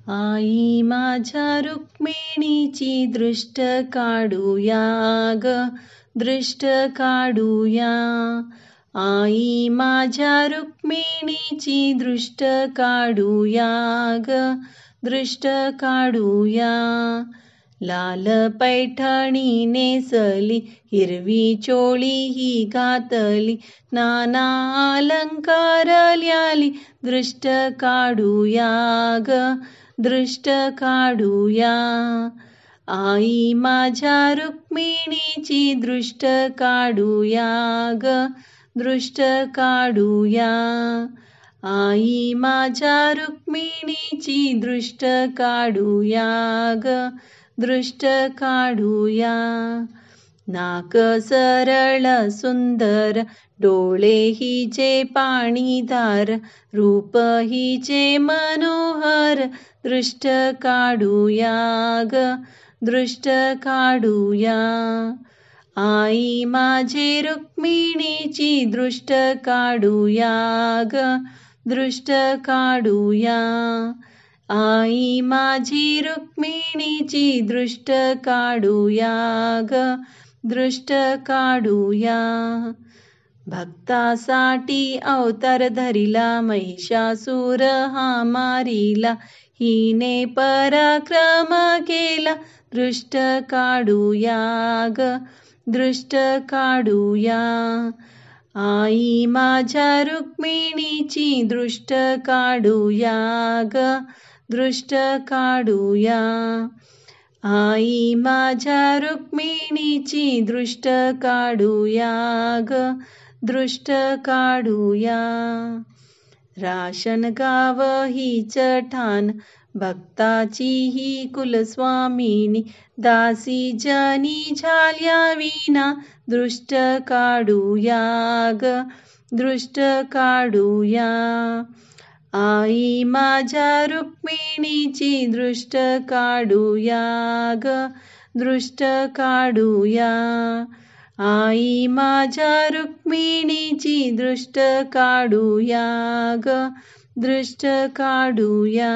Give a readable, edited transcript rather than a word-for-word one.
आई माझ्या रुक्मिणीची दृष्ट काढूया ग, दृष्ट काढूया. आई माझ्या रुक्मिणीची दृष्ट काढूया ग, दृष्ट काढूया. लाल पैठणी नेसली, हिरवी चोळी ही घातली, नाना अलंकार ल्याली, दृष्ट काढूया ग, दृष्ट काढूया. आई माझ्या रुक्मिणीची दृष्ट काढूया ग, दृष्ट काढूया. आई माझ्या रुक्मिणीची दृष्ट काढूया ग, दृष्ट काढूया. नाक सरळ सुंदर, डोळे हिचे पाणीदार, रूप हिचे मनोहर, दृष्ट काढूया ग, दृष्ट काढूया. आई माझे रुक्मिणीची दृष्ट काढूया ग, दृष्ट काढूया. आई माझी रुक्मिणीची दृष्ट काढूया ग, दृष्ट काढूया. भक्तासाठी अवतार धरिला, महिषासूर हा मारिला, हिने पराक्रम केला, दृष्ट काढूया ग, दृष्ट काढूया. आई माझ्या रुक्मिणीची दृष्ट काढूया ग, दृष्ट काढूया. आई माझ्या रुक्मिणीची दृष्ट काढूया ग, दृष्ट काढूया. राशन गाव हीच ठाण, भक्ताची ही कुलस्वामिनी, दासी जनी झाल्या विना, दृष्ट काढूया ग, दृष्ट काढूया. आई माझ्या रुक्मिणीची दृष्ट काढूया ग, दृष्ट काढूया. आई माझ्या रुक्मिणीची दृष्ट काढूया ग, दृष्ट काढूया.